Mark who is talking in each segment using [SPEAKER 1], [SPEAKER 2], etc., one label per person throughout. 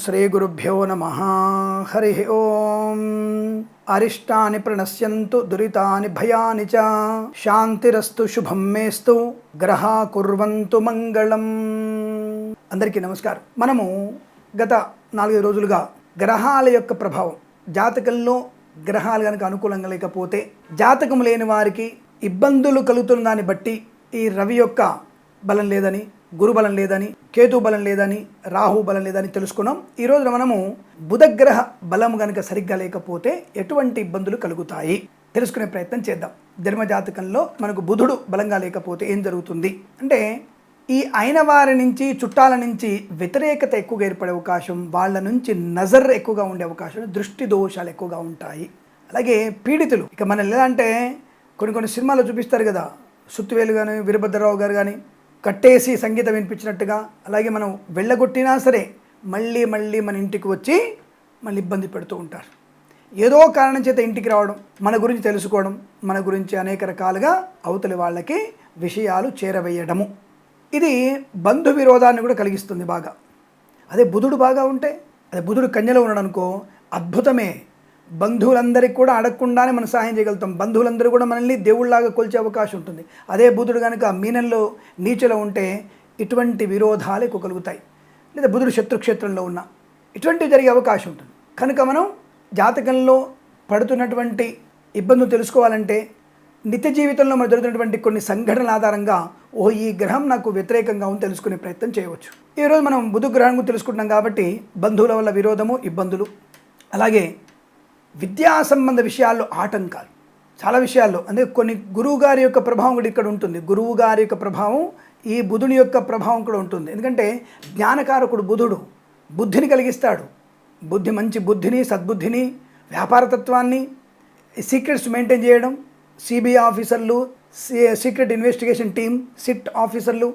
[SPEAKER 1] శ్రీ గురుభ్యో నమః. హరి ఓం. అరిష్టాని ప్రణశ్యంతు దురితాని భయాని చ శాంతిరస్తు శుభం మేస్తు గ్రహా కుర్వంతు మంగళం. అందరికీ నమస్కారం. మనము గత 4 రోజులుగా గ్రహాల యొక్క ప్రభావం, జాతకంలో గ్రహాలు కనుక అనుకూలంగా లేకపోతే జాతకం లేని వారికి ఇబ్బందులు కలుగుతున్న దాన్ని బట్టి ఈ రవి యొక్క బలం లేదని, గురు బలం లేదని, కేతు బలం లేదని, రాహు బలం లేదని తెలుసుకున్నాం. ఈ రోజున మనము బుధగ్రహ బలం కనుక సరిగ్గా లేకపోతే ఎటువంటి ఇబ్బందులు కలుగుతాయి తెలుసుకునే ప్రయత్నం చేద్దాం. జన్మ జాతకంలో మనకు బుధుడు బలంగా లేకపోతే ఏం జరుగుతుంది అంటే, ఈ అయిన వారి నుంచి, చుట్టాల నుంచి వ్యతిరేకత ఎక్కువగా ఏర్పడే అవకాశం, వాళ్ళ నుంచి నజర్ ఎక్కువగా ఉండే అవకాశం, దృష్టి దోషాలు ఎక్కువగా ఉంటాయి. అలాగే పీడితులు, ఇక మన ఎలా అంటే కొన్ని సినిమాల్లో చూపిస్తారు కదా, సుత్తివేలు కానీ, వీరభద్రరావు గారు కానీ కట్టేసి సంగీతం వినిపించినట్టుగా, అలాగే మనం వెళ్ళగొట్టినా సరే మళ్ళీ మన ఇంటికి వచ్చి మళ్ళీ ఇబ్బంది పెడుతూ ఉంటారు. ఏదో కారణం చేత ఇంటికి రావడం, మన గురించి తెలుసుకోవడం, మన గురించి అనేక రకాలుగా అవతలి వాళ్ళకి విషయాలు చేరవేయడము, ఇది బంధు విరోధాన్ని కూడా కలిగిస్తుంది బాగా. అదే బుధుడు బాగా ఉంటే, అదే బుధుడు కన్యలో ఉన్నాడు అనుకో, అద్భుతమే. బంధువులందరికీ కూడా అడగకుండానే మనం సహాయం చేయగలుగుతాం. బంధువులందరూ కూడా మనల్ని దేవుళ్ళలాగా కొలిచే అవకాశం ఉంటుంది. అదే బుధుడు కనుక మీనంలో, నీచలో ఉంటే ఇటువంటి విరోధాలు ఎక్కువ కలుగుతాయి. లేదా బుధుడు శత్రుక్షేత్రంలో ఉన్న ఇటువంటివి జరిగే అవకాశం ఉంటుంది. కనుక మనం జాతకంలో పడుతున్నటువంటి ఇబ్బందులు తెలుసుకోవాలంటే నిత్య జీవితంలో మనం జరుగుతున్నటువంటి కొన్ని సంఘటనల ఆధారంగా ఈ గ్రహం నాకు వ్యతిరేకంగా ఉంది తెలుసుకునే ప్రయత్నం చేయవచ్చు. ఈరోజు మనం బుధ గ్రహం గురించి తెలుసుకుంటున్నాం కాబట్టి బంధువుల వల్ల విరోధము, ఇబ్బందులు, అలాగే విద్యా సంబంధ విషయాల్లో ఆటంకాలు, చాలా విషయాల్లో. అంటే కొన్ని గురువు గారి యొక్క ప్రభావం కూడా ఇక్కడ ఉంటుంది. గురువు గారి యొక్క ప్రభావం ఈ బుధుని యొక్క ప్రభావం కూడా ఉంటుంది. ఎందుకంటే జ్ఞానకారకుడు బుధుడు బుద్ధిని కలిగిస్తాడు. మంచి బుద్ధిని, సద్బుద్ధిని, వ్యాపారతత్వాన్ని, సీక్రెట్స్ మెయింటైన్ చేయడం, సిబిఐ ఆఫీసర్లు, సీక్రెట్ ఇన్వెస్టిగేషన్ టీమ్, సిట్ ఆఫీసర్లు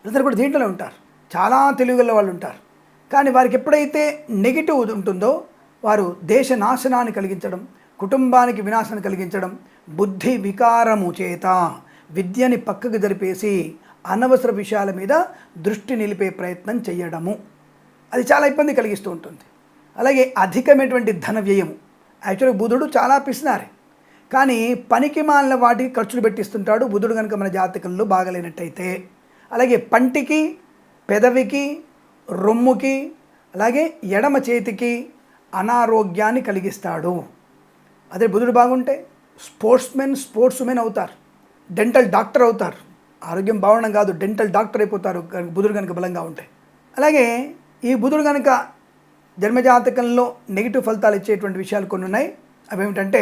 [SPEAKER 1] అందరూ కూడా దీంట్లోనే ఉంటారు. చాలా తెలివిగల వాళ్ళు ఉంటారు. కానీ వారికి ఎప్పుడైతే నెగిటివ్ ఉంటుందో వారు దేశ నాశనాన్ని కలిగించడం, కుటుంబానికి వినాశనం కలిగించడం, బుద్ధి వికారము చేత విద్యని పక్కకు జరిపేసి అనవసర విషయాల మీద దృష్టి నిలిపే ప్రయత్నం చేయడము, అది చాలా ఇబ్బంది కలిగిస్తూ ఉంటుంది. అలాగే అధికమైనటువంటి ధన వ్యయము. యాక్చువల్గా బుధుడు చాలా పిసినారే, కానీ పనికి మాలిన వాటికి ఖర్చులు పెట్టిస్తుంటాడు బుధుడు కనుక మన జాతకంలో బాగలేనట్టయితే. అలాగే పంటికి, పెదవికి, రొమ్ముకి, అలాగే ఎడమ చేతికి అనారోగ్యాన్ని కలిగిస్తాడు. అదే బుధుడు బాగుంటే స్పోర్ట్స్ ఉమెన్ అవుతారు, డెంటల్ డాక్టర్ అవుతారు. ఆరోగ్యం బాగుండడం కాదు, డెంటల్ డాక్టర్ అయిపోతారు బుధుడు కనుక బలంగా ఉంటే. అలాగే ఈ బుధుడు కనుక జన్మజాతకంలో నెగిటివ్ ఫలితాలు ఇచ్చేటువంటి విషయాలు కొన్ని ఉన్నాయి. అవి ఏమిటంటే,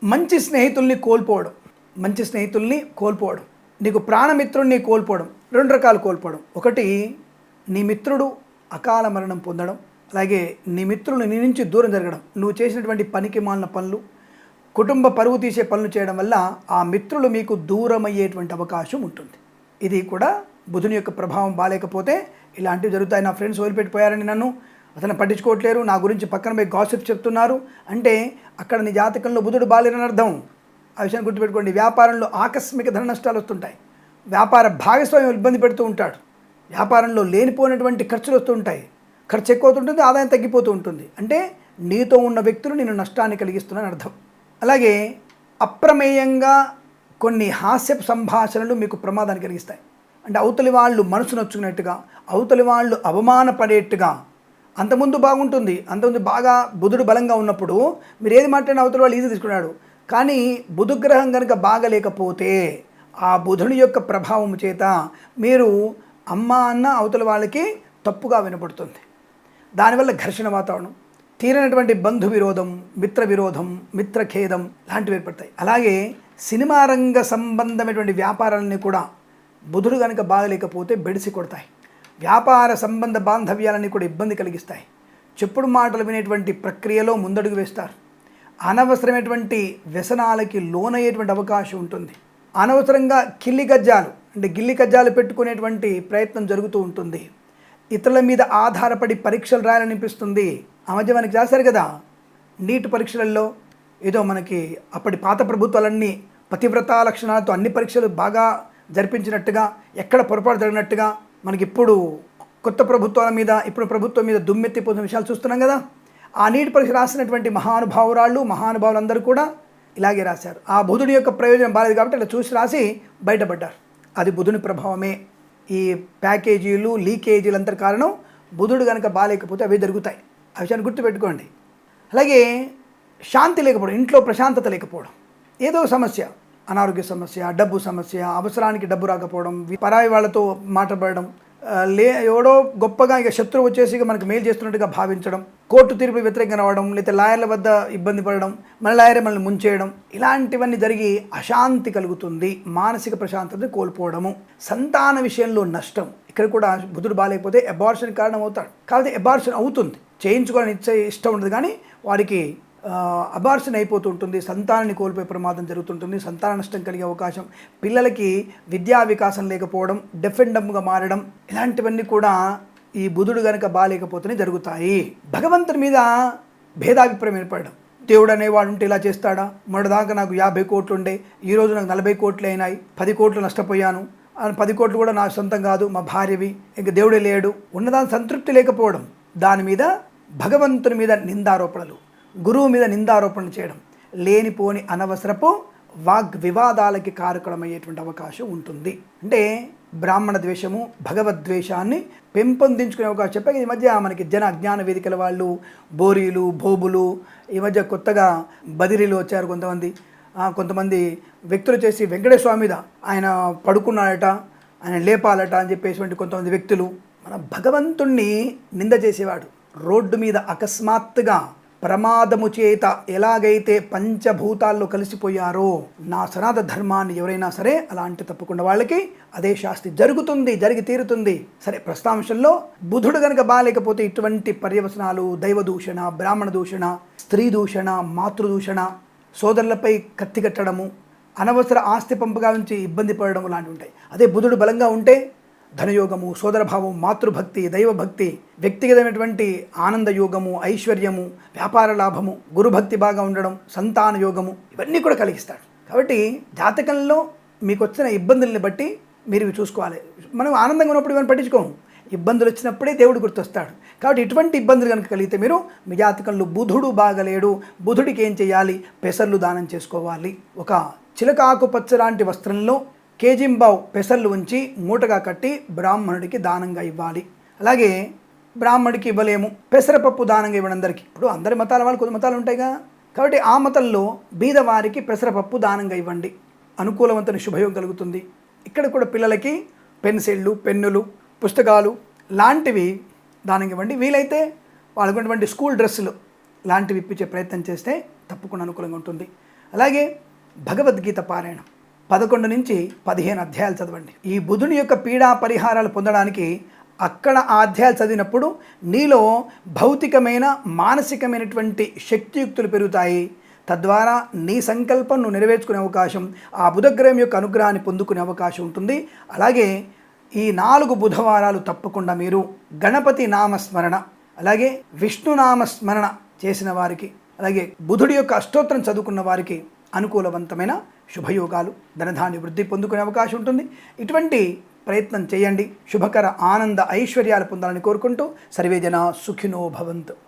[SPEAKER 1] మంచి స్నేహితుల్ని కోల్పోవడం, నీకు ప్రాణమిత్రుడిని కోల్పోవడం. 2 రకాలు కోల్పోవడం. ఒకటి, నీ మిత్రుడు అకాల మరణం పొందడం, అలాగే నీ మిత్రులు నీ నుంచి దూరం జరగడం. నువ్వు చేసినటువంటి పనికి మాలిన పనులు, కుటుంబ పరువు తీసే పనులు చేయడం వల్ల ఆ మిత్రులు మీకు దూరం అయ్యేటువంటి అవకాశం ఉంటుంది. ఇది కూడా బుధుని యొక్క ప్రభావం బాలేకపోతే ఇలాంటివి జరుగుతాయి. నా ఫ్రెండ్స్ వదిలిపెట్టిపోయారని నన్ను అతను పట్టించుకోవట్లేరు, నా గురించి పక్కన పోయి గాసిప్ చెప్తున్నారు అంటే అక్కడ నీ జాతకంలో బుధుడు బాలేరని అర్థం. ఆ విషయాన్ని గుర్తుపెట్టుకోండి. వ్యాపారంలో ఆకస్మిక ధన నష్టాలు వస్తుంటాయి. వ్యాపార భాగస్వామ్యం ఇబ్బంది పెడుతూ ఉంటాడు. వ్యాపారంలో లేనిపోయినటువంటి ఖర్చులు వస్తూ ఉంటాయి. ఖర్చు ఎక్కువ అవుతుంటుంది, ఆదాయం తగ్గిపోతూ ఉంటుంది. అంటే నీతో ఉన్న వ్యక్తులు నేను నష్టాన్ని కలిగిస్తున్నాను అర్థం. అలాగే అప్రమేయంగా కొన్ని హాస్యపు సంభాషణలు మీకు ప్రమాదాన్ని కలిగిస్తాయి. అంటే అవతలి వాళ్ళు మనసు నొచ్చుకున్నట్టుగా, అవతలి వాళ్ళు అవమానపడేట్టుగా. అంతకుముందు బాగుంటుంది, అంతకుముందు బాగా బుధుడు బలంగా ఉన్నప్పుడు మీరు ఏది మాట్లాడినా అవతలి వాళ్ళు ఈజీ తీసుకున్నాడు. కానీ బుధగ్రహం కనుక బాగలేకపోతే ఆ బుధుని యొక్క ప్రభావం చేత మీరు అమ్మ అన్న అవతలి వాళ్ళకి తప్పుగా వినపడుతుంది. దానివల్ల ఘర్షణ వాతావరణం, తీరనటువంటి బంధు విరోధం, మిత్ర విరోధం, మిత్రఖేదం లాంటివి ఏర్పడతాయి. అలాగే సినిమా రంగ సంబంధమైనటువంటి వ్యాపారాలని కూడా బుధుడు కనుక బాగలేకపోతే బెడిసి కొడతాయి. వ్యాపార సంబంధ బాంధవ్యాలని కూడా ఇబ్బంది కలిగిస్తాయి. చెప్పుడు మాటలు వినేటువంటి ప్రక్రియలో ముందడుగు వేస్తారు. అనవసరమైనటువంటి వ్యసనాలకి లోనయ్యేటువంటి అవకాశం ఉంటుంది. అనవసరంగా గిల్లి కజ్జాలు పెట్టుకునేటువంటి ప్రయత్నం జరుగుతూ ఉంటుంది. ఇతరుల మీద ఆధారపడి పరీక్షలు రాయాలనిపిస్తుంది. ఆ మధ్య మనకి చేశారు కదా నీట్ పరీక్షలలో, ఏదో మనకి అప్పటి పాత ప్రభుత్వాలన్నీ పతివ్రతా లక్షణాలతో అన్ని పరీక్షలు బాగా జరిపించినట్టుగా, ఎక్కడ పొరపాటు జరిగినట్టుగా మనకి ఇప్పుడు కొత్త ప్రభుత్వాల మీద ఇప్పుడు ప్రభుత్వం మీద దుమ్మెత్తిపోతున్న విషయాలు చూస్తున్నాం కదా. ఆ నీట్ పరీక్ష రాసినటువంటి మహానుభావులందరూ కూడా ఇలాగే రాశారు. ఆ బుధుడి యొక్క ప్రయోజనం బాలేదు కాబట్టి అలా చూసి రాసి బయటపడ్డారు. అది బుధుని ప్రభావమే. ఈ ప్యాకేజీలు లీకేజీలు అంతా కారణం బుధుడు కనుక బాగాలేకపోతే అవే జరుగుతాయి. ఆ విషయాన్ని గుర్తుపెట్టుకోండి. అలాగే శాంతి లేకపోవడం, ఇంట్లో ప్రశాంతత లేకపోవడం, ఏదో సమస్య, అనారోగ్య సమస్య, డబ్బు సమస్య, అవసరానికి డబ్బు రాకపోవడం, పరాయి వాళ్ళతో మాట్లాడడం, ఎవడో గొప్పగా ఇక శత్రువు వచ్చేసి మనకు మేలు చేస్తున్నట్టుగా భావించడం, కోర్టు తీర్పు వ్యతిరేకంగా రావడం, లేదా లాయర్ల వద్ద ఇబ్బంది పడడం, మన లాయర్ మనల్ని ముంచేయడం, ఇలాంటివన్నీ జరిగి అశాంతి కలుగుతుంది. మానసిక ప్రశాంతతని కోల్పోవడము, సంతాన విషయంలో నష్టం. ఇక్కడ కూడా బుధుడు బాగాలేకపోతే అబార్షన్ కారణం అవుతాడు. కాబట్టి అబార్షన్ అవుతుంది, చేయించుకోవాలని ఇష్టం ఉండదు, కానీ వారికి అబార్షన్ అయిపోతూ ఉంటుంది. సంతానాన్ని కోల్పోయే ప్రమాదం జరుగుతుంటుంది. సంతాన నష్టం కలిగే అవకాశం, పిల్లలకి విద్యా వికాసం లేకపోవడం, డెఫ్ అండ్ డమ్గా మారడం, ఇలాంటివన్నీ కూడా ఈ బుధుడు కనుక బాగాలేకపోతేనే జరుగుతాయి. భగవంతుని మీద భేదాభిప్రాయం ఏర్పడడం. దేవుడు అనేవాడు ఉంటే ఇలా చేస్తాడా, మొన్నటిదాకా నాకు 50 కోట్లు ఉండే, ఈరోజు నాకు 40 కోట్లు అయినాయి, 10 కోట్లు నష్టపోయాను, 10 కోట్లు కూడా నా సొంతం కాదు, మా భార్యవి, ఇంకా దేవుడే లేడు, ఉన్నదాని సంతృప్తి లేకపోవడం, దాని మీద భగవంతుని మీద నిందారోపణలు, గురువు మీద నిందారోపణలు చేయడం, లేనిపోని అనవసరపు వాగ్వివాదాలకి కారకులమయ్యేటువంటి అవకాశం ఉంటుంది. అంటే బ్రాహ్మణ ద్వేషము, భగవద్వేషాన్ని పెంపొందించుకునే అవకాశం. చెప్పాక ఈ మధ్య మనకి జన అజ్ఞాన వేదికల వాళ్ళు, బోరీలు, భోబులు, ఈ మధ్య కొత్తగా బదిరీలు వచ్చారు కొంతమంది వ్యక్తులు చేసి వెంకటేశ్వర స్వామి మీద ఆయన పడుకున్నాడట, ఆయన లేపాలట అని చెప్పేటువంటి కొంతమంది వ్యక్తులు. మన భగవంతుణ్ణి నింద చేసేవాడు రోడ్డు మీద అకస్మాత్తుగా ప్రమాదము చేత ఎలాగైతే పంచభూతాల్లో కలిసిపోయారో, నా సనాతన ధర్మాన్ని ఎవరైనా సరే అలాంటి తప్పకుండా వాళ్ళకి అదే శాస్తి జరుగుతుంది, జరిగి తీరుతుంది. సరే, ప్రస్తాంశంలో బుధుడు కనుక బాగాలేకపోతే ఇటువంటి పర్యవసనాలు, దైవ దూషణ, బ్రాహ్మణ దూషణ, స్త్రీ దూషణ, మాతృదూషణ, సోదరులపై కత్తి కట్టడము, అనవసర ఆస్తి పంపగా నుంచి ఇబ్బంది పడడం లాంటివి ఉంటాయి. అదే బుధుడు బలంగా ఉంటే ధనయోగము, సోదరభావం, మాతృభక్తి, దైవభక్తి, వ్యక్తిగతమైనటువంటి ఆనంద యోగము, ఐశ్వర్యము, వ్యాపార లాభము, గురుభక్తి బాగా ఉండడం, సంతాన యోగము, ఇవన్నీ కూడా కలిగిస్తాడు. కాబట్టి జాతకంలో మీకు వచ్చిన ఇబ్బందుల్ని బట్టి మీరు ఇవి చూసుకోవాలి. మనం ఆనందంగా ఉన్నప్పుడు ఇవన్నీ పట్టించుకోము, ఇబ్బందులు వచ్చినప్పుడే దేవుడు గుర్తొస్తాడు. కాబట్టి ఇటువంటి ఇబ్బందులు కనుక కలిగితే మీరు మీ జాతకంలో బుధుడు బాగలేడు, బుధుడికి ఏం చేయాలి? పెసర్లు దానం చేసుకోవాలి. ఒక చిలకాకు పచ్చ లాంటి వస్త్రంలో కేజింబావు పెసర్లు ఉంచి మూటగా కట్టి బ్రాహ్మణుడికి దానంగా ఇవ్వాలి. అలాగే బ్రాహ్మడికి ఇవ్వలేము, పెసరపప్పు దానంగా ఇవ్వడం అందరికీ. ఇప్పుడు అందరి మతాల వాళ్ళు కొన్ని మతాలు ఉంటాయిగా, కాబట్టి ఆ మతంలో బీదవారికి పెసరపప్పు దానంగా ఇవ్వండి, అనుకూలవంతమైన శుభయోగం కలుగుతుంది. ఇక్కడ కూడా పిల్లలకి పెన్సిళ్ళు, పెన్నులు, పుస్తకాలు లాంటివి దానంగా ఇవ్వండి. వీలైతే వాళ్ళకున్నటువంటి స్కూల్ డ్రెస్సులు లాంటివి ఇప్పించే ప్రయత్నం చేస్తే తప్పకుండా అనుకూలంగా ఉంటుంది. అలాగే భగవద్గీత పారాయణం 11 నుంచి 15 అధ్యాయాలు చదవండి. ఈ బుధుని యొక్క పీడా పరిహారాలు పొందడానికి అక్కడ ఆ అధ్యాయాలు చదివినప్పుడు నీలో భౌతికమైన, మానసికమైనటువంటి శక్తియుక్తులు పెరుగుతాయి. తద్వారా నీ సంకల్పం నువ్వు నెరవేర్చుకునే అవకాశం, ఆ బుధగ్రహం యొక్క అనుగ్రహాన్ని పొందుకునే అవకాశం ఉంటుంది. అలాగే ఈ 4 బుధవారాలు తప్పకుండా మీరు గణపతి నామస్మరణ, అలాగే విష్ణునామస్మరణ చేసిన వారికి, అలాగే బుధుడి యొక్క అష్టోత్తరం చదువుకున్న వారికి అనుకూలవంతమైన శుభయోగాలు, ధనధాన్య వృద్ధి పొందుకునే అవకాశం ఉంటుంది. ఇటువంటి ప్రయత్నం చేయండి. శుభకర ఆనంద ఐశ్వర్యాలు పొందాలని కోరుకుంటూ సర్వే జనా సుఖినో భవంతు.